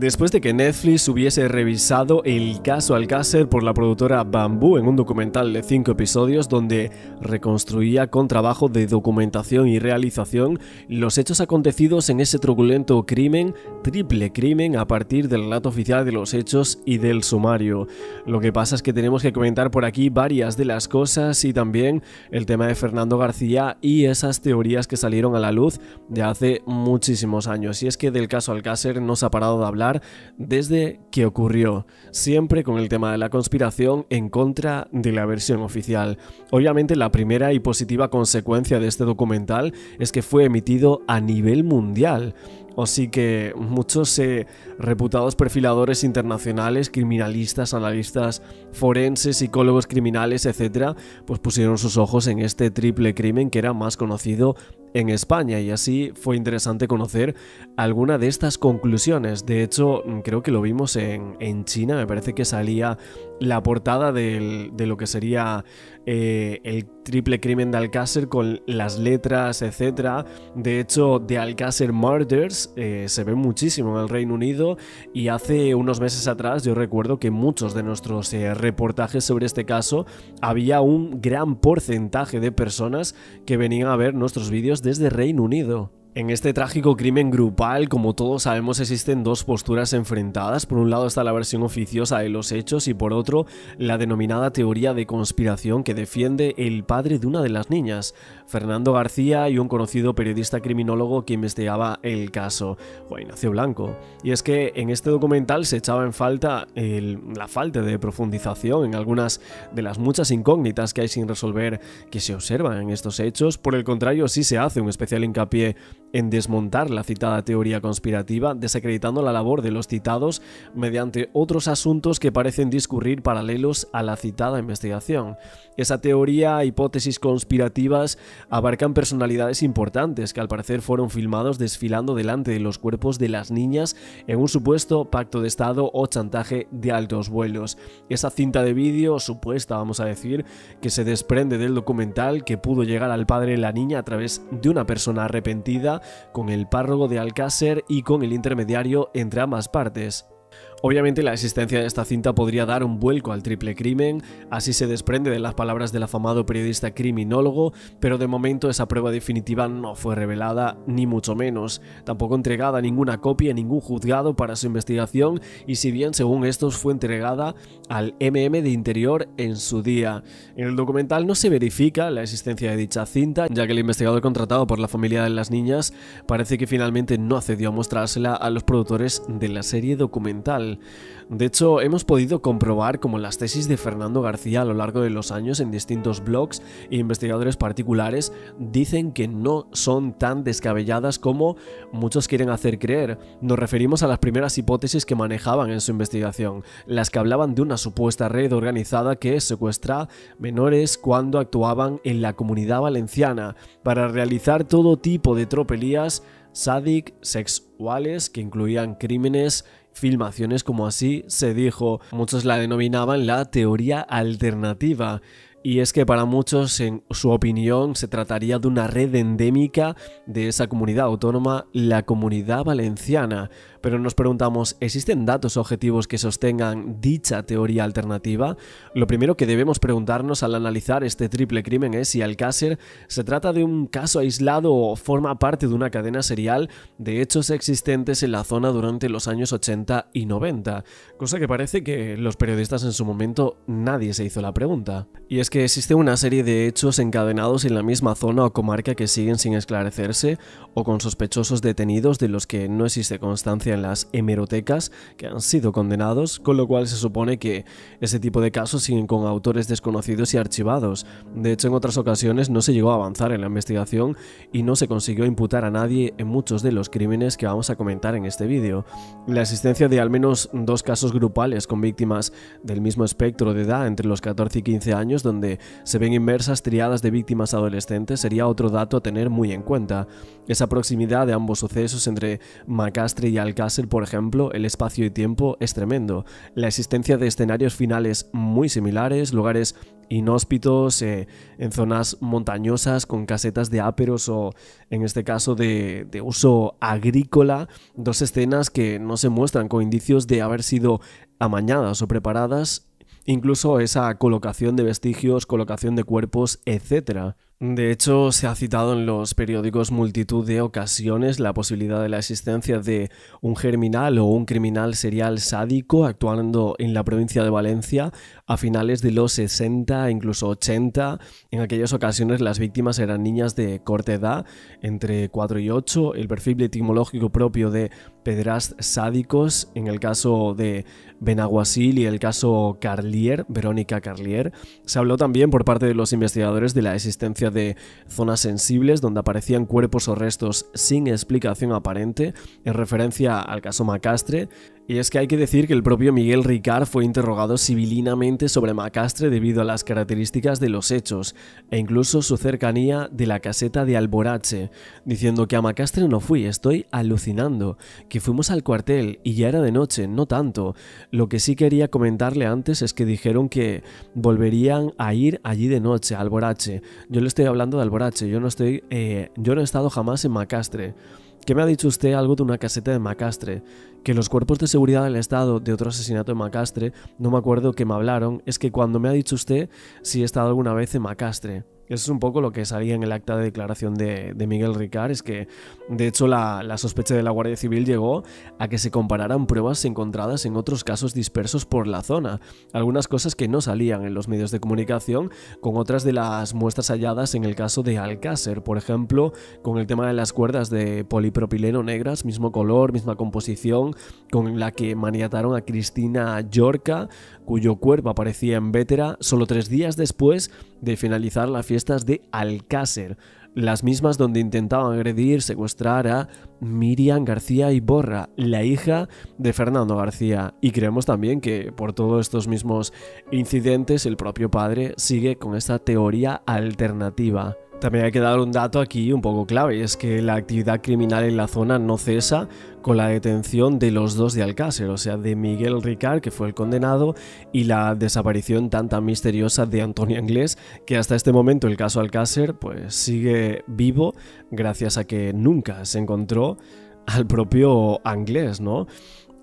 Después de que Netflix hubiese revisado el caso Alcácer por la productora Bamboo en un documental de 5 episodios donde reconstruía con trabajo de documentación y realización los hechos acontecidos en ese truculento crimen, triple crimen, a partir del relato oficial de los hechos y del sumario. Lo que pasa es que tenemos que comentar por aquí varias de las cosas y también el tema de Fernando García y esas teorías que salieron a la luz de hace muchísimos años. Y es que del caso Alcácer no se ha parado de hablar desde que ocurrió, siempre con el tema de la conspiración en contra de la versión oficial. Obviamente la primera y positiva consecuencia de este documental es que fue emitido a nivel mundial. Así que muchos reputados perfiladores internacionales, criminalistas, analistas forenses, psicólogos criminales, etc., pues pusieron sus ojos en este triple crimen que era más conocido en España, y así fue interesante conocer alguna de estas conclusiones. De hecho, creo que lo vimos en China, me parece que salía la portada de lo que sería el triple crimen de Alcácer con las letras, etc. De hecho, The Alcácer Murders se ve muchísimo en el Reino Unido, y hace unos meses atrás yo recuerdo que en muchos de nuestros reportajes sobre este caso había un gran porcentaje de personas que venían a ver nuestros vídeos desde Reino Unido. En este trágico crimen grupal, como todos sabemos, existen dos posturas enfrentadas. Por un lado está la versión oficiosa de los hechos y por otro la denominada teoría de conspiración que defiende el padre de una de las niñas, Fernando García, y un conocido periodista criminólogo que investigaba el caso, Juan Ignacio Blanco. Y es que en este documental se echaba en falta la falta de profundización en algunas de las muchas incógnitas que hay sin resolver que se observan en estos hechos. Por el contrario, sí se hace un especial hincapié en desmontar la citada teoría conspirativa, desacreditando la labor de los citados mediante otros asuntos que parecen discurrir paralelos a la citada investigación. Esa teoría, hipótesis conspirativas, abarcan personalidades importantes que al parecer fueron filmados desfilando delante de los cuerpos de las niñas en un supuesto pacto de estado o chantaje de altos vuelos. Esa cinta de vídeo supuesta, vamos a decir, que se desprende del documental, que pudo llegar al padre de la niña a través de una persona arrepentida, con el párroco de Alcácer y con el intermediario entre ambas partes. Obviamente la existencia de esta cinta podría dar un vuelco al triple crimen, así se desprende de las palabras del afamado periodista criminólogo, pero de momento esa prueba definitiva no fue revelada, ni mucho menos, tampoco entregada ninguna copia a ningún juzgado para su investigación, y si bien según estos fue entregada al de Interior en su día. En el documental no se verifica la existencia de dicha cinta, ya que el investigador contratado por la familia de las niñas parece que finalmente no accedió a mostrársela a los productores de la serie documental. De hecho, hemos podido comprobar cómo las tesis de Fernando García a lo largo de los años en distintos blogs e investigadores particulares dicen que no son tan descabelladas como muchos quieren hacer creer. Nos referimos a las primeras hipótesis que manejaban en su investigación, las que hablaban de una supuesta red organizada que secuestra menores cuando actuaban en la Comunidad Valenciana para realizar todo tipo de tropelías sexuales que incluían crímenes, filmaciones, como así se dijo. Muchos la denominaban la teoría alternativa. Y es que para muchos, en su opinión, se trataría de una red endémica de esa comunidad autónoma, la Comunidad Valenciana. Pero nos preguntamos, ¿existen datos objetivos que sostengan dicha teoría alternativa? Lo primero que debemos preguntarnos al analizar este triple crimen es si Alcácer se trata de un caso aislado o forma parte de una cadena serial de hechos existentes en la zona durante los años 80 y 90, cosa que parece que los periodistas en su momento nadie se hizo la pregunta. Y es que existe una serie de hechos encadenados en la misma zona o comarca que siguen sin esclarecerse, o con sospechosos detenidos de los que no existe constancia en las hemerotecas que han sido condenados, con lo cual se supone que ese tipo de casos siguen con autores desconocidos y archivados. De hecho, en otras ocasiones no se llegó a avanzar en la investigación y no se consiguió imputar a nadie en muchos de los crímenes que vamos a comentar en este vídeo. La existencia de al menos 2 casos grupales con víctimas del mismo espectro de edad entre los 14 y 15 años, donde se ven inmersas triadas de víctimas adolescentes, sería otro dato a tener muy en cuenta. Esa proximidad de ambos sucesos entre Macastre y Alcácer Alcácer, por ejemplo, el espacio y tiempo es tremendo. La existencia de escenarios finales muy similares, lugares inhóspitos, en zonas montañosas con casetas de áperos o en este caso de uso agrícola, dos escenas que no se muestran con indicios de haber sido amañadas o preparadas, incluso esa colocación de vestigios, colocación de cuerpos, etc. De hecho, se ha citado en los periódicos multitud de ocasiones la posibilidad de la existencia de un germinal o un criminal serial sádico actuando en la provincia de Valencia a finales de los 60, incluso 80. En aquellas ocasiones las víctimas eran niñas de corta edad, entre 4 y 8, el perfil etimológico propio de pederast sádicos, en el caso de Benaguasil y el caso Carlier, Verónica Carlier. Se habló también por parte de los investigadores de la existencia de zonas sensibles donde aparecían cuerpos o restos sin explicación aparente, en referencia al caso Macastre. Y es que hay que decir que el propio Miguel Ricard fue interrogado sibilinamente sobre Macastre debido a las características de los hechos e incluso su cercanía de la caseta de Alborache, diciendo que a Macastre no fui, estoy alucinando, que fuimos al cuartel y ya era de noche, no tanto. Lo que sí quería comentarle antes es que dijeron que volverían a ir allí de noche, a Alborache. Yo le estoy hablando de Alborache, yo no he estado jamás en Macastre. ¿Qué me ha dicho usted algo de una caseta de Macastre? Que los cuerpos de seguridad del Estado de otro asesinato de Macastre, no me acuerdo que me hablaron, es que cuando me ha dicho usted si he estado alguna vez en Macastre. Eso es un poco lo que salía en el acta de declaración de Miguel Ricard, es que de hecho la sospecha de la Guardia Civil llegó a que se compararan pruebas encontradas en otros casos dispersos por la zona, algunas cosas que no salían en los medios de comunicación con otras de las muestras halladas en el caso de Alcácer, por ejemplo, con el tema de las cuerdas de polipropileno negras, mismo color, misma composición, con la que maniataron a Cristina Llorca, cuyo cuerpo aparecía en Bétera solo 3 días después de finalizar las fiestas de Alcácer, las mismas donde intentaban agredir, secuestrar a Miriam García Iborra, la hija de Fernando García. Y creemos también que por todos estos mismos incidentes el propio padre sigue con esta teoría alternativa. También hay que dar un dato aquí un poco clave, y es que la actividad criminal en la zona no cesa con la detención de los dos de Alcácer, o sea, de Miguel Ricard, que fue el condenado, y la desaparición tan misteriosa de Antonio Anglés, que hasta este momento el caso Alcácer pues sigue vivo gracias a que nunca se encontró al propio Anglés, ¿no?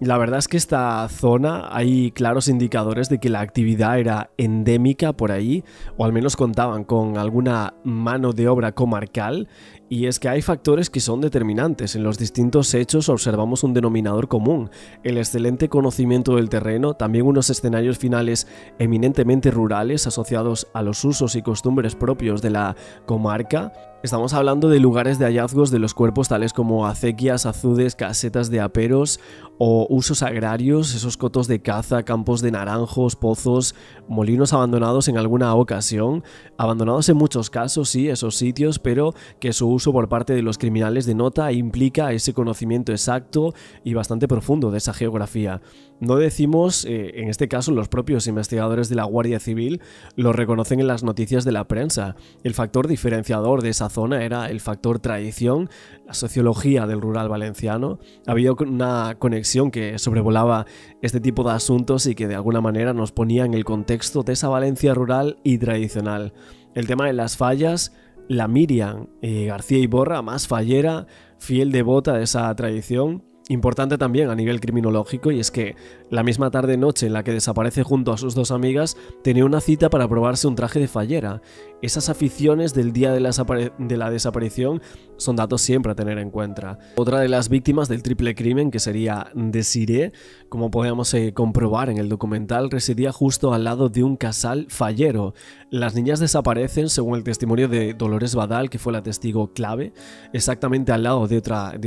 La verdad es que esta zona hay claros indicadores de que la actividad era endémica por ahí, o al menos contaban con alguna mano de obra comarcal, y es que hay factores que son determinantes. En los distintos hechos observamos un denominador común, el excelente conocimiento del terreno, también unos escenarios finales eminentemente rurales asociados a los usos y costumbres propios de la comarca. Estamos hablando de lugares de hallazgos de los cuerpos tales como acequias, azudes, casetas de aperos o usos agrarios, esos cotos de caza, campos de naranjos, pozos, molinos abandonados en alguna ocasión, abandonados en muchos casos, sí, esos sitios, pero que su uso por parte de los criminales denota e implica ese conocimiento exacto y bastante profundo de esa geografía. No decimos, en este caso los propios investigadores de la Guardia Civil lo reconocen en las noticias de la prensa. El factor diferenciador de esa zona era el factor tradición, la sociología del rural valenciano. Había una conexión que sobrevolaba este tipo de asuntos y que de alguna manera nos ponía en el contexto de esa Valencia rural y tradicional. El tema de las fallas, la Miriam García Iborra, más fallera, fiel devota de esa tradición. Importante también a nivel criminológico, y es que la misma tarde-noche en la que desaparece junto a sus dos amigas tenía una cita para probarse un traje de fallera. Esas aficiones del día de la desaparición son datos siempre a tener en cuenta. Otra de las víctimas del triple crimen, que sería Desiree, como podemos comprobar en el documental, residía justo al lado de un casal fallero. Las niñas desaparecen, según el testimonio de Dolores Badal, que fue la testigo clave, exactamente al lado de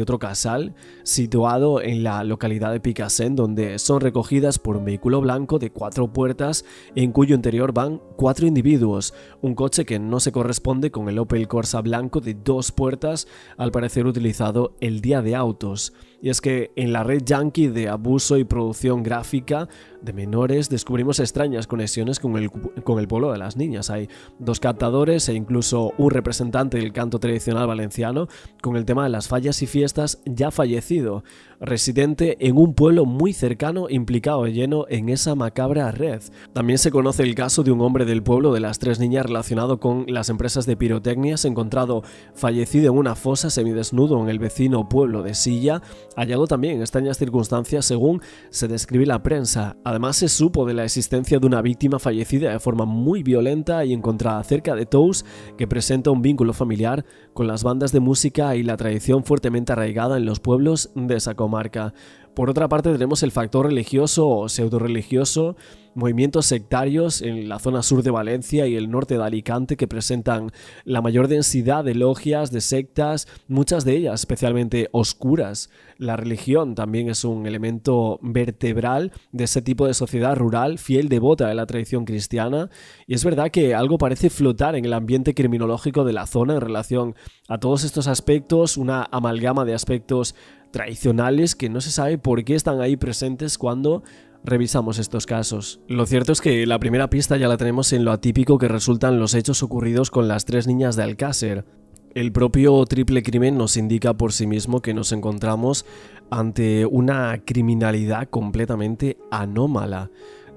otro casal, situado en la localidad de Picassent, donde son recogidas por un vehículo blanco de 4 puertas en cuyo interior van 4 individuos, un coche que no se corresponde con el Opel Corsa blanco de 2 puertas, al parecer utilizado el día de autos. Y es que en la red yankee de abuso y producción gráfica de menores descubrimos extrañas conexiones con el pueblo de las niñas. Hay 2 captadores e incluso un representante del canto tradicional valenciano con el tema de las fallas y fiestas ya fallecido, residente en un pueblo muy cercano implicado de lleno en esa macabra red. También se conoce el caso de un hombre del pueblo de las 3 niñas relacionado con las empresas de pirotecnias, encontrado fallecido en una fosa semidesnudo en el vecino pueblo de Silla, hallado también en extrañas circunstancias según se describe la prensa. Además se supo de la existencia de una víctima fallecida de forma muy violenta y encontrada cerca de Tous, que presenta un vínculo familiar con las bandas de música y la tradición fuertemente arraigada en los pueblos de esa comarca. Por otra parte tenemos el factor religioso o pseudo-religioso, movimientos sectarios en la zona sur de Valencia y el norte de Alicante que presentan la mayor densidad de logias, de sectas, muchas de ellas especialmente oscuras. La religión también es un elemento vertebral de ese tipo de sociedad rural, fiel devota de la tradición cristiana, y es verdad que algo parece flotar en el ambiente criminológico de la zona en relación a todos estos aspectos, una amalgama de aspectos tradicionales que no se sabe por qué están ahí presentes cuando revisamos estos casos. Lo cierto es que la primera pista ya la tenemos en lo atípico que resultan los hechos ocurridos con las 3 niñas de Alcácer. El propio triple crimen nos indica por sí mismo que nos encontramos ante una criminalidad completamente anómala.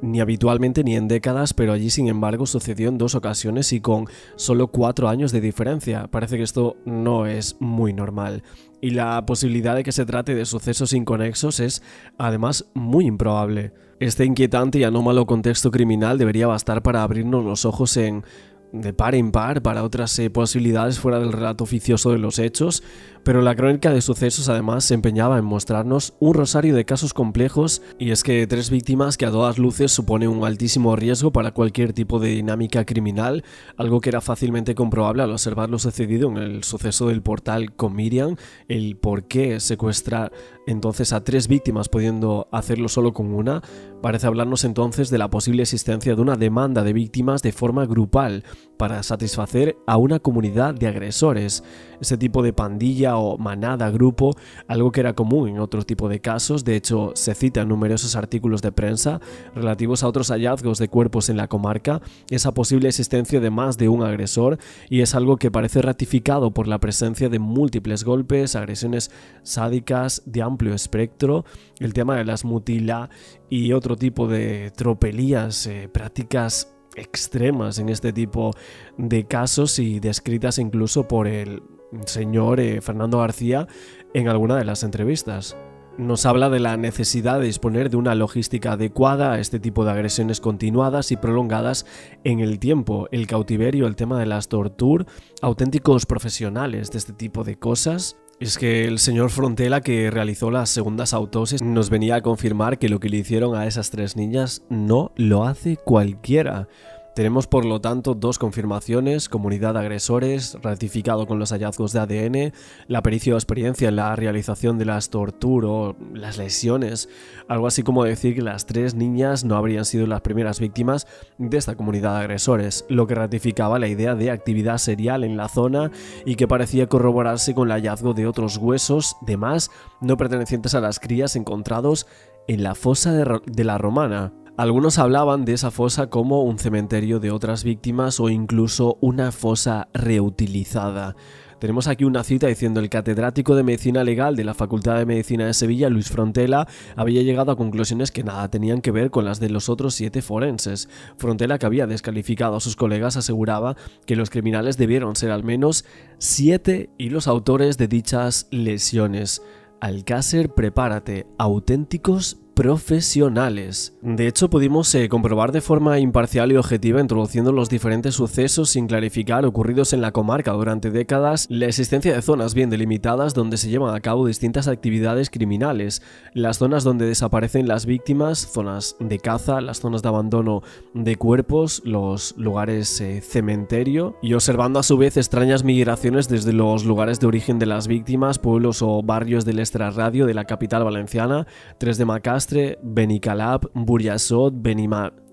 Ni habitualmente ni en décadas, pero allí sin embargo sucedió en 2 ocasiones y con solo 4 años de diferencia. Parece que esto no es muy normal. Y la posibilidad de que se trate de sucesos inconexos es además muy improbable. Este inquietante y anómalo contexto criminal debería bastar para abrirnos los ojos de par en par para otras posibilidades fuera del relato oficioso de los hechos, pero la crónica de sucesos además se empeñaba en mostrarnos un rosario de casos complejos, y es que 3 víctimas que a todas luces supone un altísimo riesgo para cualquier tipo de dinámica criminal, algo que era fácilmente comprobable al observar lo sucedido en el suceso del portal con Miriam, el por qué secuestrar entonces a 3 víctimas pudiendo hacerlo solo con una, parece hablarnos entonces de la posible existencia de una demanda de víctimas de forma grupal para satisfacer a una comunidad de agresores. Ese tipo de pandilla o manada, grupo, algo que era común en otro tipo de casos. De hecho, se citan numerosos artículos de prensa relativos a otros hallazgos de cuerpos en la comarca, esa posible existencia de más de un agresor, y es algo que parece ratificado por la presencia de múltiples golpes, agresiones sádicas de amplio espectro, el tema de las mutila y otro tipo de tropelías, prácticas extremas en este tipo de casos y descritas incluso por el señor Fernando García en alguna de las entrevistas. Nos habla de la necesidad de disponer de una logística adecuada a este tipo de agresiones continuadas y prolongadas en el tiempo, el cautiverio, el tema de las torturas, auténticos profesionales de este tipo de cosas. Es que el señor Frontela, que realizó las segundas autopsias, nos venía a confirmar que lo que le hicieron a esas 3 niñas no lo hace cualquiera. Tenemos por lo tanto 2 confirmaciones: comunidad de agresores, ratificado con los hallazgos de ADN, la pericia o experiencia en la realización de las torturas o las lesiones, algo así como decir que las 3 niñas no habrían sido las primeras víctimas de esta comunidad de agresores, lo que ratificaba la idea de actividad serial en la zona y que parecía corroborarse con el hallazgo de otros huesos de más no pertenecientes a las crías encontrados en la fosa de la Romana. Algunos hablaban de esa fosa como un cementerio de otras víctimas o incluso una fosa reutilizada. Tenemos aquí una cita diciendo: el catedrático de Medicina Legal de la Facultad de Medicina de Sevilla, Luis Frontela, había llegado a conclusiones que nada tenían que ver con las de los otros 7 forenses. Frontela, que había descalificado a sus colegas, aseguraba que los criminales debieron ser al menos 7 y los autores de dichas lesiones. Alcácer, prepárate, auténticos profesionales. De hecho, pudimos comprobar de forma imparcial y objetiva, introduciendo los diferentes sucesos sin clarificar ocurridos en la comarca durante décadas, la existencia de zonas bien delimitadas donde se llevan a cabo distintas actividades criminales, las zonas donde desaparecen las víctimas, zonas de caza, las zonas de abandono de cuerpos, los lugares cementerio, y observando a su vez extrañas migraciones desde los lugares de origen de las víctimas, pueblos o barrios del extrarradio de la capital valenciana, 3 de Macastre, Benicalap, Burjassot,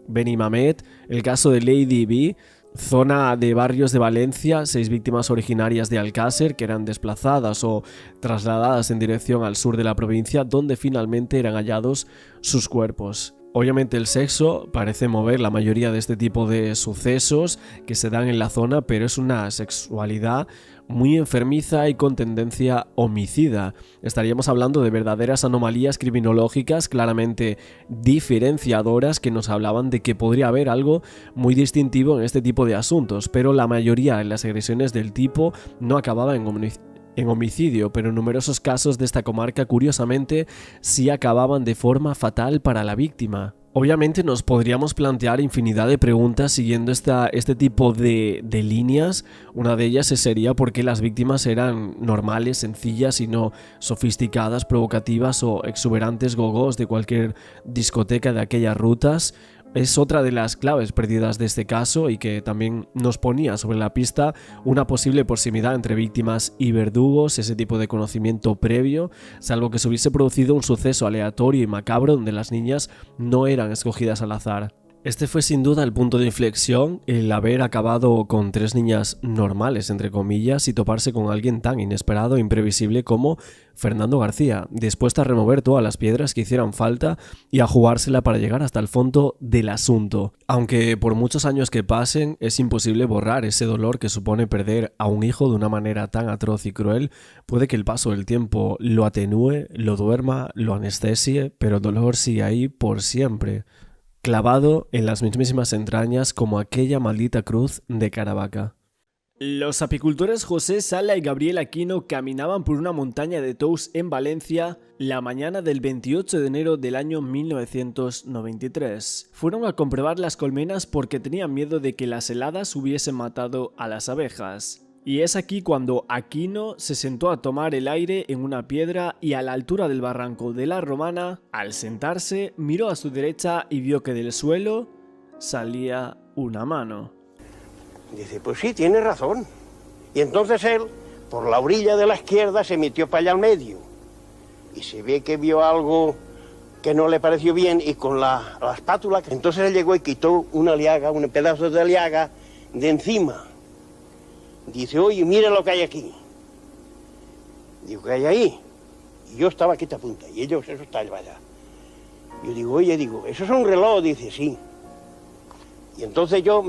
Benimamet, el caso de Lady B, Zona de barrios de Valencia, 6 víctimas originarias de Alcácer que eran desplazadas o trasladadas en dirección al sur de la provincia, donde finalmente eran hallados sus cuerpos. Obviamente el sexo parece mover la mayoría de este tipo de sucesos que se dan en la zona, pero es una sexualidad muy enfermiza y con tendencia homicida. Estaríamos hablando de verdaderas anomalías criminológicas claramente diferenciadoras que nos hablaban de que podría haber algo muy distintivo en este tipo de asuntos, pero la mayoría de las agresiones del tipo no acababa en homicidio, pero en numerosos casos de esta comarca, curiosamente, sí acababan de forma fatal para la víctima. Obviamente nos podríamos plantear infinidad de preguntas siguiendo este tipo de líneas. Una de ellas sería por qué las víctimas eran normales, sencillas y no sofisticadas, provocativas o exuberantes gogos de cualquier discoteca de aquellas rutas. Es otra de las claves perdidas de este caso y que también nos ponía sobre la pista una posible proximidad entre víctimas y verdugos, ese tipo de conocimiento previo, salvo que se hubiese producido un suceso aleatorio y macabro donde las niñas no eran escogidas al azar. Este fue sin duda el punto de inflexión, el haber acabado con 3 niñas normales, entre comillas, y toparse con alguien tan inesperado e imprevisible como Fernando García, dispuesto a remover todas las piedras que hicieran falta y a jugársela para llegar hasta el fondo del asunto. Aunque por muchos años que pasen, es imposible borrar ese dolor que supone perder a un hijo de una manera tan atroz y cruel. Puede que el paso del tiempo lo atenúe, lo duerma, lo anestesie, pero el dolor sigue ahí por siempre, clavado en las mismísimas entrañas como aquella maldita cruz de Caravaca. Los apicultores José Sala y Gabriel Aquino caminaban por una montaña de Tous en Valencia la mañana del 28 de enero del año 1993. Fueron a comprobar las colmenas porque tenían miedo de que las heladas hubiesen matado a las abejas. Y es aquí cuando Aquino se sentó a tomar el aire en una piedra y a la altura del barranco de la Romana, al sentarse, miró a su derecha y vio que del suelo salía una mano. Dice, pues sí, tiene razón. Y entonces él, por la orilla de la izquierda, se metió para allá al medio. Y se ve que vio algo que no le pareció bien y con la espátula, entonces él llegó y quitó una liaga, un pedazo de liaga de encima. Dice, oye, mira lo que hay aquí. Digo, ¿qué hay ahí? Y yo estaba aquí a punta, y ellos, eso está allá. Yo digo, oye, ¿eso es un reloj? Dice, sí. Y entonces yo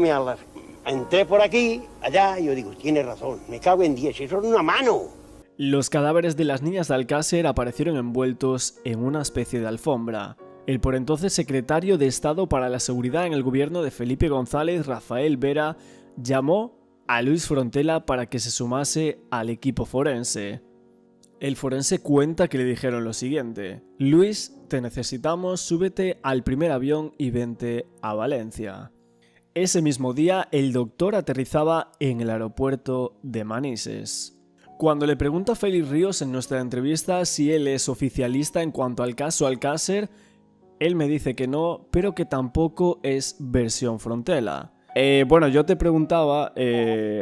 entré por aquí, allá, y yo digo, tiene razón, me cago en 10, eso es una mano. Los cadáveres de las niñas de Alcácer aparecieron envueltos en una especie de alfombra. El por entonces secretario de Estado para la Seguridad en el gobierno de Felipe González, Rafael Vera, llamó a Luis Frontela para que se sumase al equipo forense. El forense cuenta que le dijeron lo siguiente: Luis, te necesitamos, súbete al primer avión y vente a Valencia. Ese mismo día, el doctor aterrizaba en el aeropuerto de Manises. Cuando le pregunta a Félix Ríos en nuestra entrevista si él es oficialista en cuanto al caso Alcácer, él me dice que no, pero que tampoco es versión Frontela. Bueno, yo te preguntaba,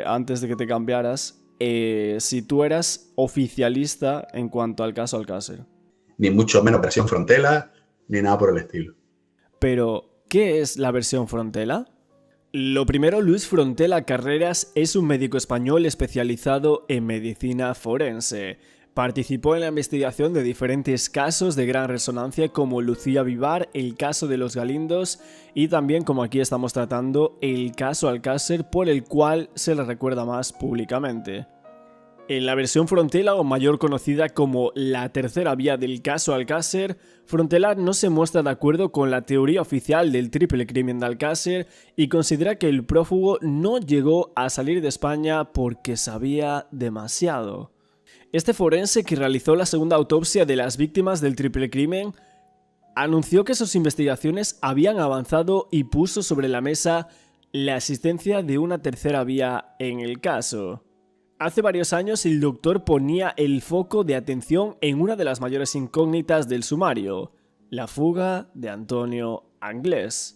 antes de que te cambiaras, si tú eras oficialista en cuanto al caso Alcácer. Ni mucho menos versión Frontela, ni nada por el estilo. Pero, ¿qué es la versión Frontela? Lo primero, Luis Frontela Carreras es un médico español especializado en medicina forense. Participó en la investigación de diferentes casos de gran resonancia como Lucía Vivar, el caso de los Galindos y también, como aquí estamos tratando, el caso Alcácer, por el cual se le recuerda más públicamente. En la versión Frontela, o mayor conocida como la tercera vía del caso Alcácer, Frontela no se muestra de acuerdo con la teoría oficial del triple crimen de Alcácer y considera que el prófugo no llegó a salir de España porque sabía demasiado. Este forense, que realizó la segunda autopsia de las víctimas del triple crimen, anunció que sus investigaciones habían avanzado y puso sobre la mesa la existencia de una tercera vía en el caso. Hace varios años el doctor ponía el foco de atención en una de las mayores incógnitas del sumario, la fuga de Antonio Anglés.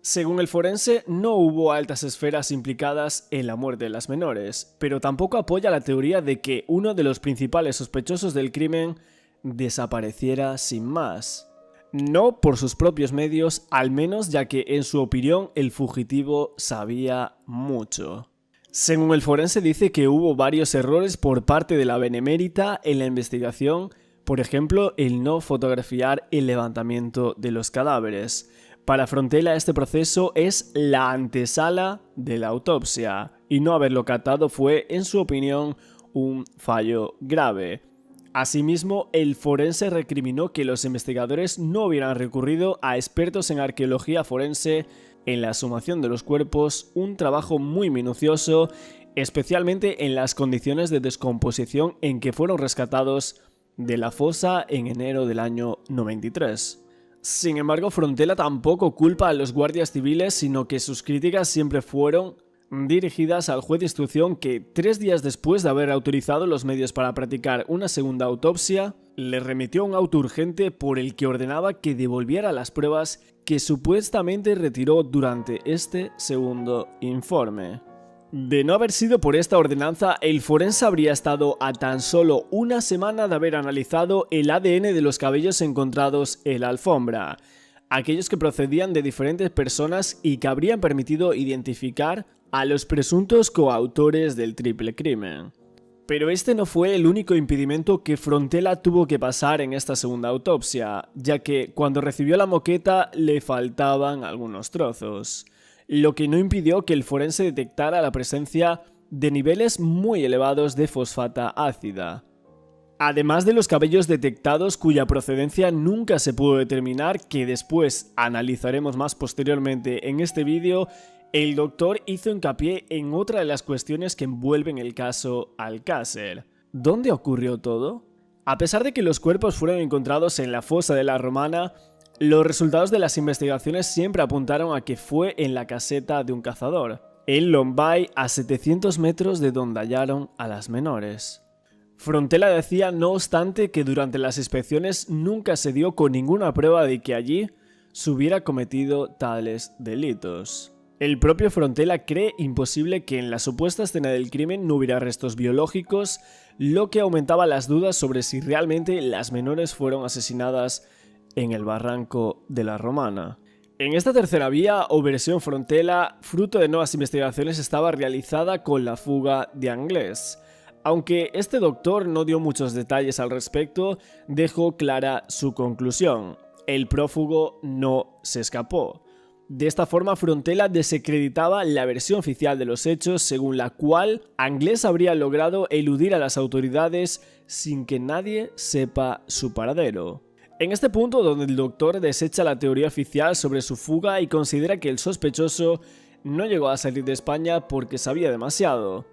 Según el forense, no hubo altas esferas implicadas en la muerte de las menores, pero tampoco apoya la teoría de que uno de los principales sospechosos del crimen desapareciera sin más. No por sus propios medios, al menos, ya que en su opinión el fugitivo sabía mucho. Según el forense, dice que hubo varios errores por parte de la Benemérita en la investigación, por ejemplo, el no fotografiar el levantamiento de los cadáveres. Para Frontella este proceso es la antesala de la autopsia, y no haberlo catado fue, en su opinión, un fallo grave. Asimismo, el forense recriminó que los investigadores no hubieran recurrido a expertos en arqueología forense en la exhumación de los cuerpos, un trabajo muy minucioso, especialmente en las condiciones de descomposición en que fueron rescatados de la fosa en enero del año 93. Sin embargo, Frontella tampoco culpa a los guardias civiles, sino que sus críticas siempre fueron dirigidas al juez de instrucción que, 3 días después de haber autorizado los medios para practicar una segunda autopsia, le remitió un auto urgente por el que ordenaba que devolviera las pruebas que supuestamente retiró durante este segundo informe. De no haber sido por esta ordenanza, el forense habría estado a tan solo una semana de haber analizado el ADN de los cabellos encontrados en la alfombra, aquellos que procedían de diferentes personas y que habrían permitido identificar a los presuntos coautores del triple crimen. Pero este no fue el único impedimento que Frontella tuvo que pasar en esta segunda autopsia, ya que cuando recibió la moqueta le faltaban algunos trozos, lo que no impidió que el forense detectara la presencia de niveles muy elevados de fosfata ácida. Además de los cabellos detectados cuya procedencia nunca se pudo determinar, que después analizaremos más posteriormente en este vídeo, el doctor hizo hincapié en otra de las cuestiones que envuelven el caso Alcácer. ¿Dónde ocurrió todo? A pesar de que los cuerpos fueron encontrados en la fosa de la Romana, los resultados de las investigaciones siempre apuntaron a que fue en la caseta de un cazador, en Lombay, a 700 metros de donde hallaron a las menores. Frontella decía, no obstante, que durante las inspecciones nunca se dio con ninguna prueba de que allí se hubiera cometido tales delitos. El propio Frontella cree imposible que en la supuesta escena del crimen no hubiera restos biológicos, lo que aumentaba las dudas sobre si realmente las menores fueron asesinadas en el barranco de la Romana. En esta tercera vía o versión Frontella, fruto de nuevas investigaciones, estaba realizada con la fuga de Anglès. Aunque este doctor no dio muchos detalles al respecto, dejó clara su conclusión: el prófugo no se escapó. De esta forma, Frontella desacreditaba la versión oficial de los hechos, según la cual Anglès habría logrado eludir a las autoridades sin que nadie sepa su paradero. En este punto, donde el doctor desecha la teoría oficial sobre su fuga y considera que el sospechoso no llegó a salir de España porque sabía demasiado,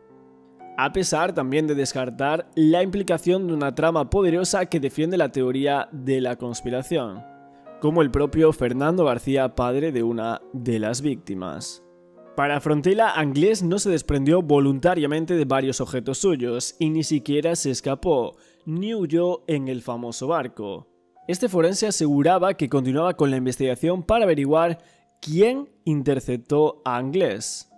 a pesar también de descartar la implicación de una trama poderosa que defiende la teoría de la conspiración, como el propio Fernando García, padre de una de las víctimas. Para Frontella, Anglès no se desprendió voluntariamente de varios objetos suyos y ni siquiera se escapó, ni huyó en el famoso barco. Este forense aseguraba que continuaba con la investigación para averiguar quién interceptó a Anglès.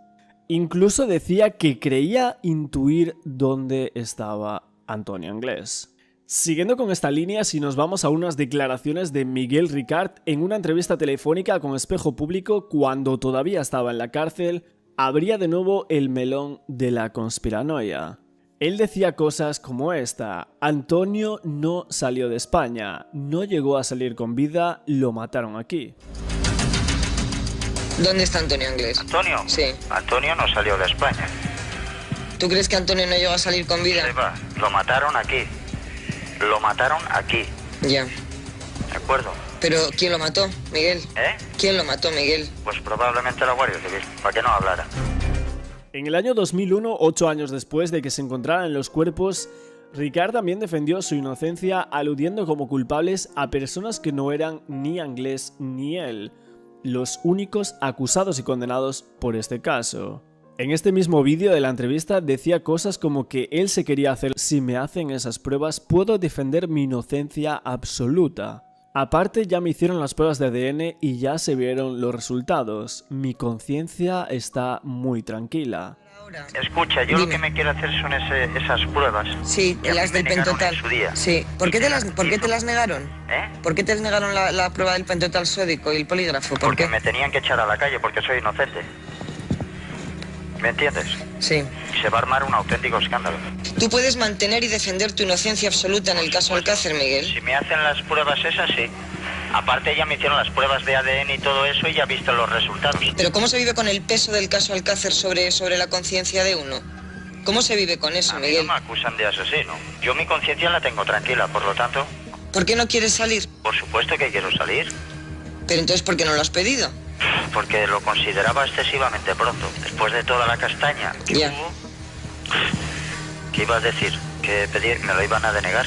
Incluso decía que creía intuir dónde estaba Antonio Anglès. Siguiendo con esta línea, si nos vamos a unas declaraciones de Miguel Ricard en una entrevista telefónica con Espejo Público cuando todavía estaba en la cárcel, abría de nuevo el melón de la conspiranoia. Él decía cosas como esta: Antonio no salió de España, no llegó a salir con vida, lo mataron aquí. ¿Dónde está Antonio Anglès? ¿Antonio? Sí. Antonio no salió de España. ¿Tú crees que Antonio no llegó a salir con vida? Se va. Lo mataron aquí. Lo mataron aquí. Ya. ¿De acuerdo? ¿Pero quién lo mató, Miguel? ¿Quién lo mató, Miguel? Pues probablemente la Guardia Civil, para que no hablara. En el año 2001, 8 años después de que se encontraran los cuerpos, Ricard también defendió su inocencia aludiendo como culpables a personas que no eran ni Anglès ni él, los únicos acusados y condenados por este caso. En este mismo vídeo de la entrevista decía cosas como que él se quería hacer: si me hacen esas pruebas puedo defender mi inocencia absoluta. Aparte, ya me hicieron las pruebas de ADN y ya se vieron los resultados. Mi conciencia está muy tranquila. ahora. Escucha, yo lo que me quiero hacer son esas pruebas. Sí, que a las mí me del negaron pentotal. en su día. Sí. ¿Por qué te las negaron? ¿Eh? ¿Por qué te negaron la prueba del pentotal sódico y el polígrafo? ¿Por Porque qué? me tenían que echar a la calle porque soy inocente. ¿Me entiendes? Sí. Y se va a armar un auténtico escándalo. Tú puedes mantener y defender tu inocencia absoluta en el caso Alcácer, Miguel. Si me hacen las pruebas esas, sí. Aparte ya me hicieron las pruebas de ADN y todo eso y ya he visto los resultados. Pero ¿cómo se vive con el peso del caso Alcácer sobre la conciencia de uno? ¿Cómo se vive con eso, A mí no Miguel? me acusan de asesino. Yo mi conciencia la tengo tranquila, por lo tanto, ¿Por qué no quieres salir? por supuesto que quiero salir. Pero entonces, ¿por qué no lo has pedido? Porque lo consideraba excesivamente pronto. Después de toda la castaña que Ya. hubo... ¿Qué iba a decir? Que me lo iban a denegar.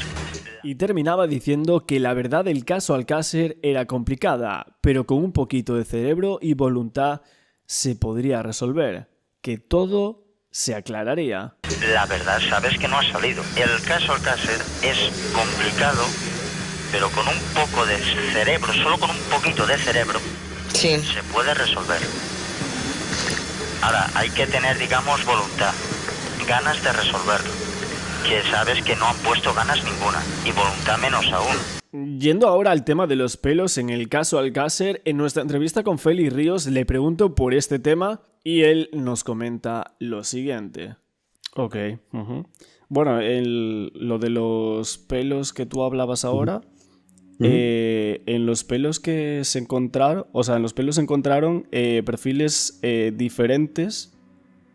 Y terminaba diciendo que la verdad del caso Alcácer era complicada, pero con un poquito de cerebro y voluntad se podría resolver, que todo se aclararía. La verdad, sabes que no ha salido. El caso Alcácer es complicado, pero con un poco de cerebro, solo con un poquito de cerebro, Sí. se puede resolver. Ahora, hay que tener, digamos, voluntad, ganas de resolverlo. Que sabes que no han puesto ganas ninguna, y voluntad menos aún. Yendo ahora al tema de los pelos en el caso Alcácer, en nuestra entrevista con Félix Ríos le pregunto por este tema y él nos comenta lo siguiente. Ok. Bueno, lo de los pelos que tú hablabas ahora, en los pelos que se encontraron, o sea, en los pelos se encontraron perfiles diferentes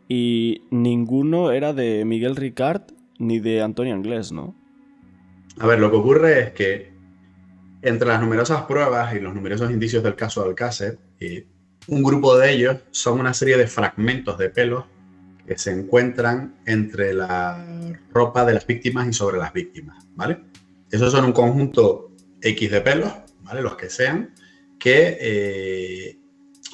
y ninguno era de Miguel Ricard ni de Antonio Anglés, ¿no? A ver, lo que ocurre es que entre las numerosas pruebas y los numerosos indicios del caso Alcácer, un grupo de ellos son una serie de fragmentos de pelos que se encuentran entre la ropa de las víctimas y sobre las víctimas, ¿vale? Esos son un conjunto X de pelos, ¿vale? Los que sean, que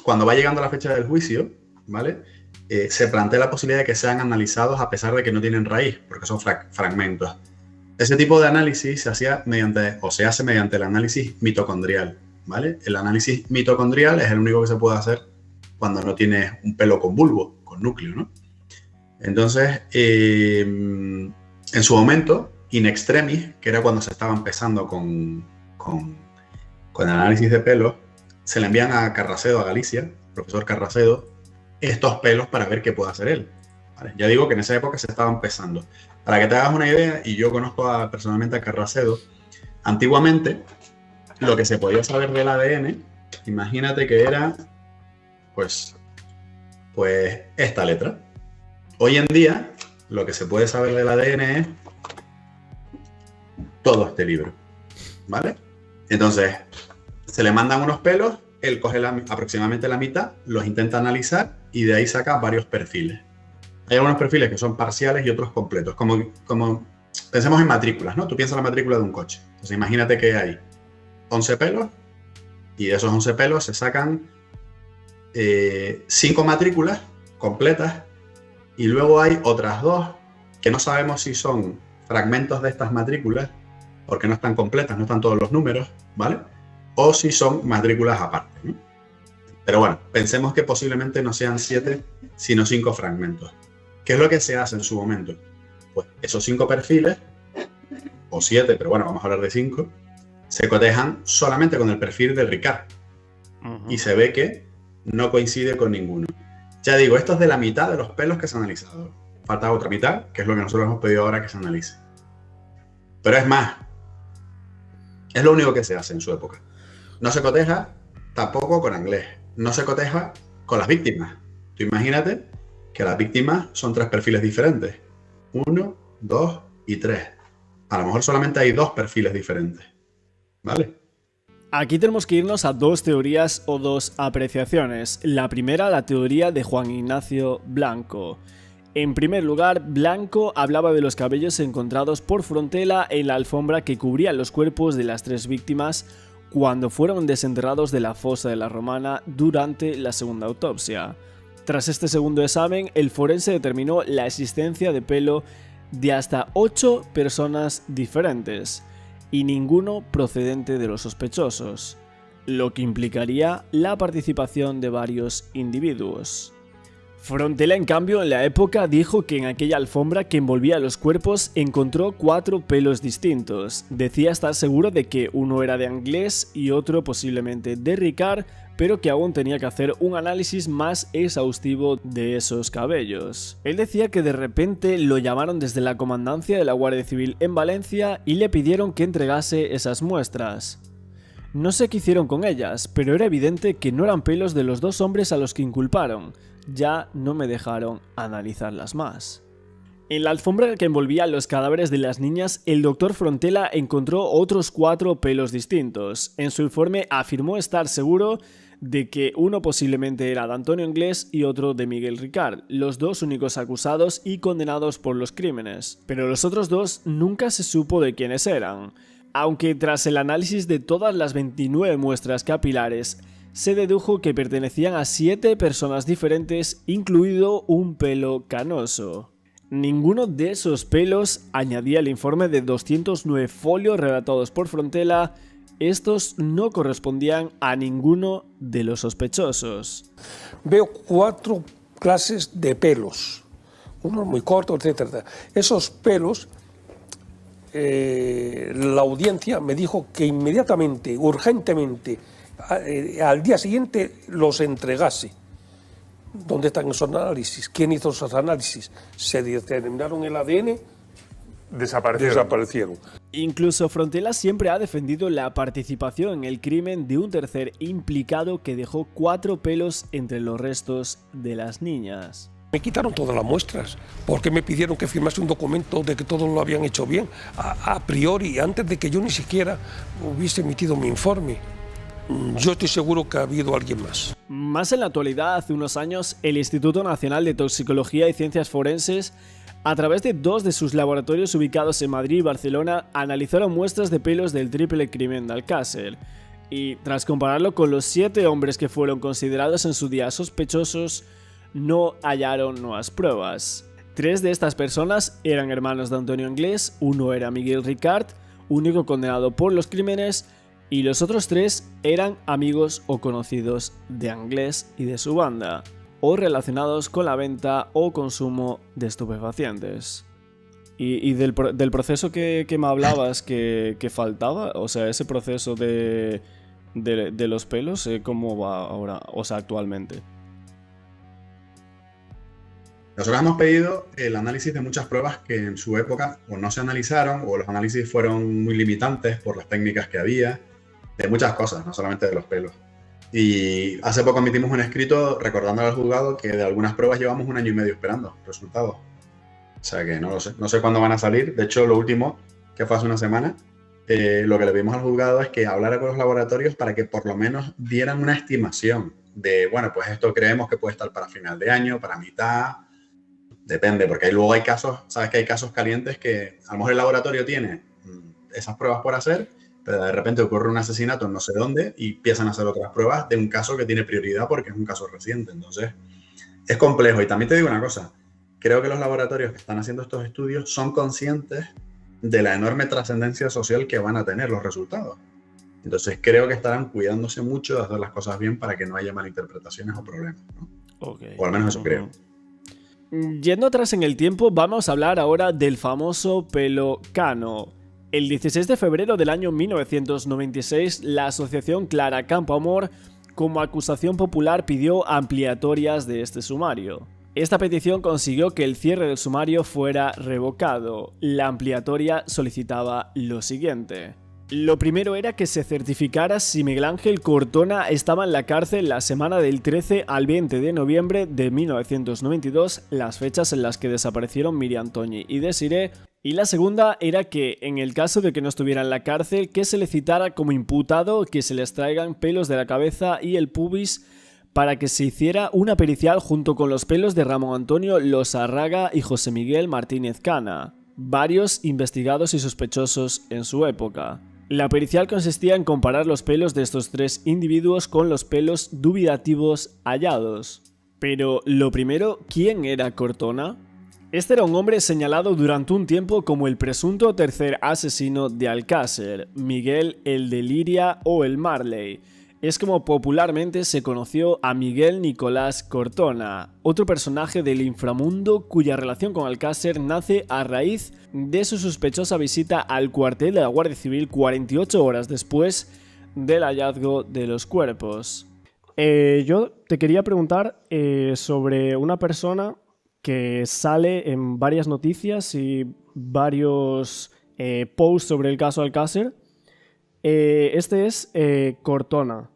cuando va llegando la fecha del juicio, ¿vale? Se plantea la posibilidad de que sean analizados a pesar de que no tienen raíz, porque son fragmentos. Ese tipo de análisis se hace mediante el análisis mitocondrial, ¿vale? El análisis mitocondrial es el único que se puede hacer cuando no tienes un pelo con bulbo, con núcleo, ¿no? Entonces, en su momento, in extremis, que era cuando se estaba empezando con el análisis de pelos, se le envían a Carracedo, a Galicia, profesor Carracedo, estos pelos para ver qué puede hacer él. ¿Vale? Ya digo que en esa época se estaba empezando. Para que te hagas una idea, y yo conozco personalmente a Carracedo, antiguamente lo que se podía saber del ADN, imagínate que era pues esta letra. Hoy en día lo que se puede saber del ADN es todo este libro, ¿vale? Entonces se le mandan unos pelos, él coge aproximadamente la mitad, los intenta analizar y de ahí saca varios perfiles. Hay algunos perfiles que son parciales y otros completos, como pensemos en matrículas, ¿no? Tú piensas en la matrícula de un coche. Entonces imagínate que hay 11 pelos y de esos 11 pelos se sacan 5 matrículas completas y luego hay otras 2 que no sabemos si son fragmentos de estas matrículas porque no están completas, no están todos los números, ¿vale? O si son matrículas aparte, ¿no? Pero bueno, pensemos que posiblemente no sean 7, sino 5 fragmentos. ¿Qué es lo que se hace en su momento? Pues esos 5 perfiles, o 7, pero bueno, vamos a hablar de 5, se cotejan solamente con el perfil de Ricard. Y se ve que no coincide con ninguno. Ya digo, esto es de la mitad de los pelos que se han analizado. Falta otra mitad, que es lo que nosotros hemos pedido ahora que se analice. Pero es más, es lo único que se hace en su época. No se coteja tampoco con Anglés. No se coteja con las víctimas. Tú imagínate que las víctimas son 3 perfiles diferentes. 1, 2 y 3. A lo mejor solamente hay 2 perfiles diferentes. ¿Vale? Aquí tenemos que irnos a 2 teorías o 2 apreciaciones. La primera, la teoría de Juan Ignacio Blanco. En primer lugar, Blanco hablaba de los cabellos encontrados por Frontela en la alfombra que cubría los cuerpos de las 3 víctimas cuando fueron desenterrados de la fosa de la Romana durante la segunda autopsia. Tras este segundo examen, el forense determinó la existencia de pelo de hasta 8 personas diferentes y ninguno procedente de los sospechosos, lo que implicaría la participación de varios individuos. Frontela, en cambio, en la época dijo que en aquella alfombra que envolvía los cuerpos encontró 4 pelos distintos. Decía estar seguro de que uno era de Anglès y otro posiblemente de Ricard, pero que aún tenía que hacer un análisis más exhaustivo de esos cabellos. Él decía que de repente lo llamaron desde la comandancia de la Guardia Civil en Valencia y le pidieron que entregase esas muestras. No sé qué hicieron con ellas, pero era evidente que no eran pelos de los 2 hombres a los que inculparon. Ya no me dejaron analizarlas más. En la alfombra que envolvía los cadáveres de las niñas, el doctor Frontela encontró otros 4 pelos distintos. En su informe afirmó estar seguro de que uno posiblemente era de Antonio Anglès y otro de Miguel Ricard, los 2 únicos acusados y condenados por los crímenes. Pero los otros 2 nunca se supo de quiénes eran. Aunque tras el análisis de todas las 29 muestras capilares, se dedujo que pertenecían a 7 personas diferentes, incluido un pelo canoso. Ninguno de esos pelos, añadía el informe de 209 folios redactados por Frontela, estos no correspondían a ninguno de los sospechosos. Veo 4 clases de pelos, unos muy cortos, etc. Esos pelos, la audiencia me dijo que inmediatamente, urgentemente, al día siguiente los entregase. ¿Dónde están esos análisis? ¿Quién hizo esos análisis? Se determinaron el ADN, desaparecieron. Incluso Frontela siempre ha defendido la participación en el crimen de un tercer implicado que dejó 4 pelos entre los restos de las niñas. Me quitaron todas las muestras, porque me pidieron que firmase un documento de que todos lo habían hecho bien, a priori, antes de que yo ni siquiera hubiese emitido mi informe. Yo estoy seguro que ha habido alguien más. Más en la actualidad, hace unos años, el Instituto Nacional de Toxicología y Ciencias Forenses, a través de 2 de sus laboratorios ubicados en Madrid y Barcelona, analizaron muestras de pelos del triple crimen de Alcácer. Y tras compararlo con los 7 hombres que fueron considerados en su día sospechosos, no hallaron nuevas pruebas. 3 de estas personas eran hermanos de Antonio Anglès, uno era Miguel Ricard, único condenado por los crímenes, y los otros 3 eran amigos o conocidos de Anglès y de su banda, o relacionados con la venta o consumo de estupefacientes. Y del proceso que me hablabas que faltaba, o sea, ese proceso de los pelos, ¿cómo va ahora, o sea, actualmente? Nosotros hemos pedido el análisis de muchas pruebas que en su época o no se analizaron o los análisis fueron muy limitantes por las técnicas que había, de muchas cosas, no solamente de los pelos. Y hace poco emitimos un escrito recordando al juzgado que de algunas pruebas llevamos 1 año y medio esperando resultados. O sea que no lo sé, no sé cuándo van a salir. De hecho, lo último, que fue hace una semana, lo que le pedimos al juzgado es que hablara con los laboratorios para que por lo menos dieran una estimación de, bueno, pues esto creemos que puede estar para final de año, para mitad. Depende, porque luego hay casos, sabes que hay casos calientes que a lo mejor el laboratorio tiene esas pruebas por hacer, pero de repente ocurre un asesinato en no sé dónde y empiezan a hacer otras pruebas de un caso que tiene prioridad porque es un caso reciente. Entonces, es complejo. Y también te digo una cosa, creo que los laboratorios que están haciendo estos estudios son conscientes de la enorme trascendencia social que van a tener los resultados. Entonces, creo que estarán cuidándose mucho de hacer las cosas bien para que no haya malinterpretaciones o problemas, ¿no? Okay. O al menos eso creo. Yendo atrás en el tiempo, vamos a hablar ahora del famoso pelo cano. El 16 de febrero del año 1996, la asociación Clara Campoamor, como acusación popular, pidió ampliatorias de este sumario. Esta petición consiguió que el cierre del sumario fuera revocado. La ampliatoria solicitaba lo siguiente. Lo primero era que se certificara si Miguel Ángel Cortona estaba en la cárcel la semana del 13 al 20 de noviembre de 1992, las fechas en las que desaparecieron Miriam Toñi y Desiré. Y la segunda era que, en el caso de que no estuviera en la cárcel, que se le citara como imputado, que se le extraigan pelos de la cabeza y el pubis para que se hiciera una pericial junto con los pelos de Ramón Antonio Losarraga y José Miguel Martínez Cana, varios investigados y sospechosos en su época. La pericial consistía en comparar los pelos de estos 3 individuos con los pelos dubitativos hallados. Pero, lo primero, ¿quién era Cortona? Este era un hombre señalado durante un tiempo como el presunto tercer asesino de Alcácer, Miguel el de Liria o el Marley. Es como popularmente se conoció a Miguel Nicolás Cortona, otro personaje del inframundo cuya relación con Alcácer nace a raíz de su sospechosa visita al cuartel de la Guardia Civil 48 horas después del hallazgo de los cuerpos. Yo te quería preguntar sobre una persona que sale en varias noticias y varios posts sobre el caso Alcácer. Este es Cortona.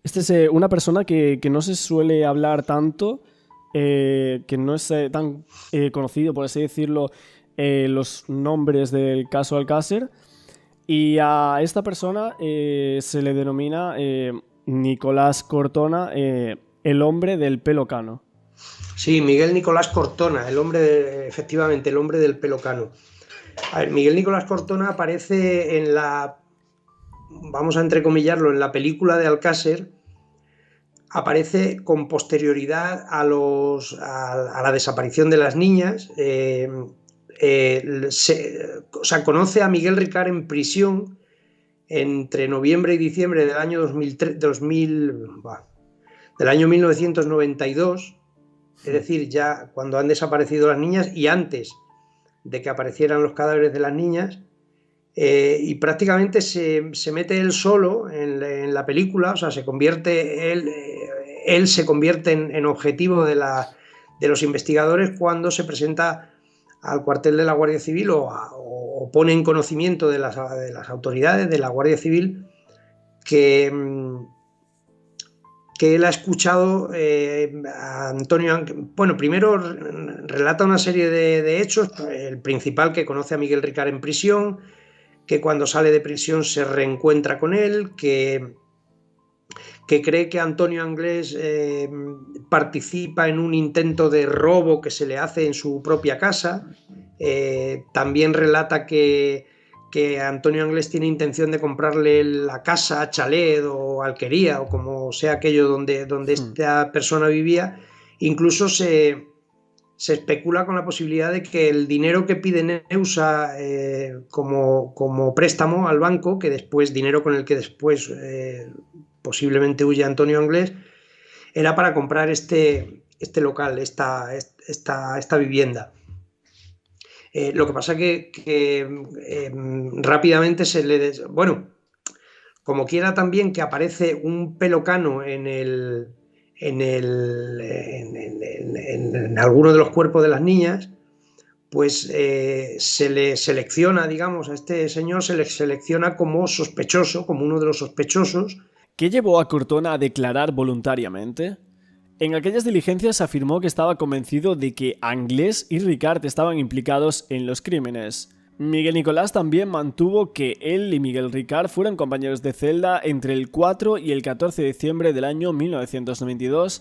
Este es una persona que no se suele hablar tanto, que no es tan conocido, por así decirlo, los nombres del caso Alcácer. Y a esta persona se le denomina Nicolás Cortona, el hombre del pelo cano. Sí, Miguel Nicolás Cortona, efectivamente, el hombre del pelo cano. A ver, Miguel Nicolás Cortona aparece en vamos a entrecomillarlo, en la película de Alcácer. Aparece con posterioridad a la desaparición de las niñas. Conoce a Miguel Ricard en prisión entre noviembre y diciembre del año 1992, es decir, ya cuando han desaparecido las niñas y antes de que aparecieran los cadáveres de las niñas. Y prácticamente se mete él solo en la película, o sea, él se convierte en objetivo de los investigadores cuando se presenta al cuartel de la Guardia Civil o pone en conocimiento de las autoridades de la Guardia Civil que él ha escuchado a Antonio. Bueno, primero relata una serie de hechos, el principal, que conoce a Miguel Ricard en prisión, que cuando sale de prisión se reencuentra con él, que cree que Antonio Anglés participa en un intento de robo que se le hace en su propia casa. También relata que Antonio Anglés tiene intención de comprarle la casa, chalet o alquería o como sea aquello donde esta persona vivía. Incluso se especula con la posibilidad de que el dinero que pide Neusa como préstamo al banco, dinero con el que después posiblemente huye Antonio Anglés, era para comprar este local, esta vivienda. Lo que pasa que rápidamente como quiera también que aparece un pelocano en alguno de los cuerpos de las niñas, pues se le selecciona, digamos, a este señor se le selecciona como sospechoso, como uno de los sospechosos. ¿Qué llevó a Cortona a declarar voluntariamente? En aquellas diligencias afirmó que estaba convencido de que Anglés y Ricard estaban implicados en los crímenes. Miguel Nicolás también mantuvo que él y Miguel Ricard fueron compañeros de celda entre el 4 y el 14 de diciembre del año 1992,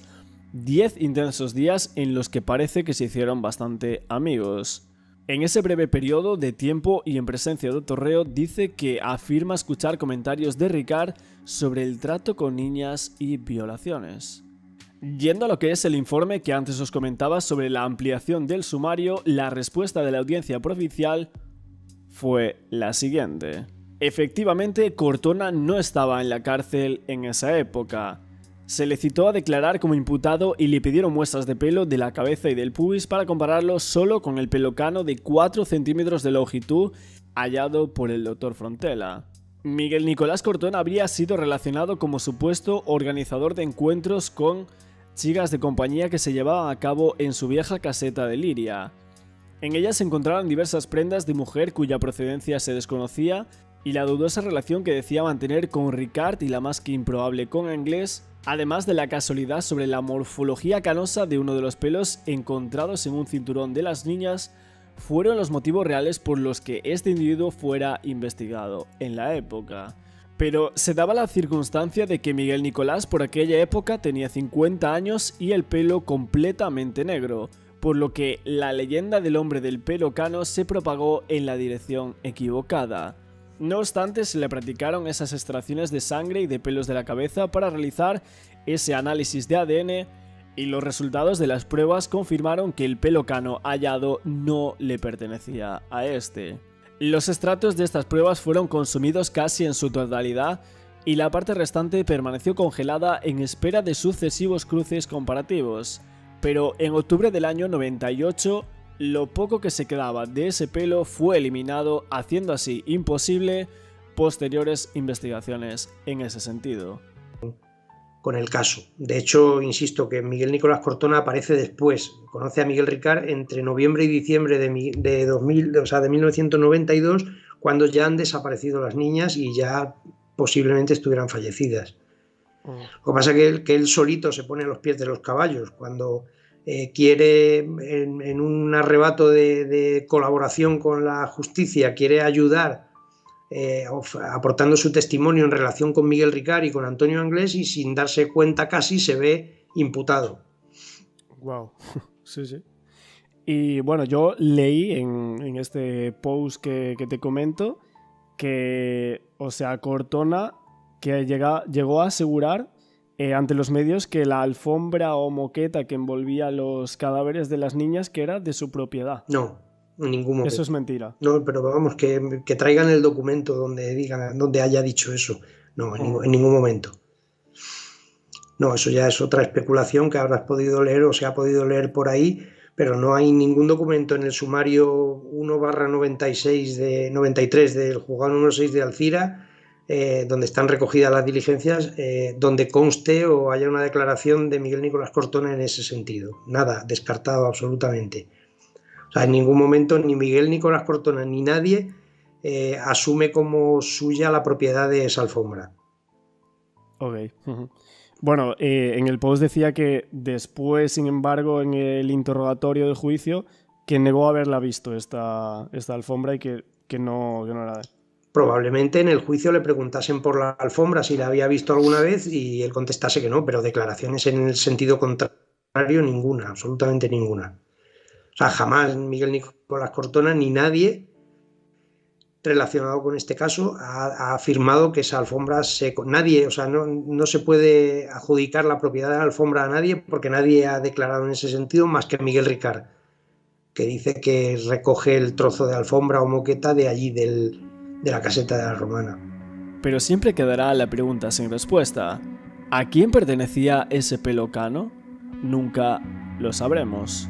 10 intensos días en los que parece que se hicieron bastante amigos. En ese breve periodo de tiempo y en presencia de Torreo dice que afirma escuchar comentarios de Ricard sobre el trato con niñas y violaciones. Yendo a lo que es el informe que antes os comentaba sobre la ampliación del sumario, la respuesta de la audiencia provincial fue la siguiente. Efectivamente, Cortona no estaba en la cárcel en esa época. Se le citó a declarar como imputado y le pidieron muestras de pelo de la cabeza y del pubis para compararlo solo con el pelocano de 4 centímetros de longitud hallado por el Dr. Frontela. Miguel Nicolás Cortona habría sido relacionado como supuesto organizador de encuentros con chicas de compañía que se llevaban a cabo en su vieja caseta de Liria. En ellas se encontraron diversas prendas de mujer cuya procedencia se desconocía y la dudosa relación que decía mantener con Ricard y la más que improbable con Anglés, además de la casualidad sobre la morfología canosa de uno de los pelos encontrados en un cinturón de las niñas, fueron los motivos reales por los que este individuo fuera investigado en la época. Pero se daba la circunstancia de que Miguel Nicolás por aquella época tenía 50 años y el pelo completamente negro, por lo que la leyenda del hombre del pelo cano se propagó en la dirección equivocada. No obstante, se le practicaron esas extracciones de sangre y de pelos de la cabeza para realizar ese análisis de ADN y los resultados de las pruebas confirmaron que el pelo cano hallado no le pertenecía a este. Los extractos de estas pruebas fueron consumidos casi en su totalidad y la parte restante permaneció congelada en espera de sucesivos cruces comparativos. Pero en octubre del año 98, lo poco que se quedaba de ese pelo fue eliminado, haciendo así imposible posteriores investigaciones en ese sentido. Con el caso. De hecho, insisto que Miguel Nicolás Cortona aparece después. Conoce a Miguel Ricard entre noviembre y diciembre de 1992, cuando ya han desaparecido las niñas y ya posiblemente estuvieran fallecidas. Lo que pasa es que él solito se pone a los pies de los caballos cuando quiere, en un arrebato de colaboración con la justicia, quiere ayudar aportando su testimonio en relación con Miguel Ricard y con Antonio Anglés, y sin darse cuenta casi se ve imputado. Wow, sí. Y bueno, yo leí en este post que te comento que, o sea, Cortona que llegó a asegurar ante los medios que la alfombra o moqueta que envolvía los cadáveres de las niñas que era de su propiedad. No, en ningún momento. Eso es mentira. No, pero vamos, que traigan el documento donde haya dicho eso. No, en ningún momento. No, eso ya es otra especulación que habrás podido leer o se ha podido leer por ahí, pero no hay ningún documento en el sumario 1/93 del juzgado número 6 de Alcira, donde están recogidas las diligencias, donde conste o haya una declaración de Miguel Nicolás Cortona en ese sentido. Nada, descartado absolutamente. O sea, en ningún momento ni Miguel Nicolás Cortona ni nadie asume como suya la propiedad de esa alfombra. Ok. Bueno, en el post decía que después, sin embargo, en el interrogatorio del juicio, que negó haberla visto esta alfombra y que no era de él. Probablemente en el juicio le preguntasen por la alfombra si la había visto alguna vez y él contestase que no, pero declaraciones en el sentido contrario ninguna, absolutamente ninguna. O sea, jamás Miguel Nicolás Cortona ni nadie relacionado con este caso ha afirmado que esa alfombra nadie, o sea, no se puede adjudicar la propiedad de la alfombra a nadie porque nadie ha declarado en ese sentido más que Miguel Ricard, que dice que recoge el trozo de alfombra o moqueta de allí de la caseta de la Romana. Pero siempre quedará la pregunta sin respuesta. ¿A quién pertenecía ese pelo cano? Nunca lo sabremos.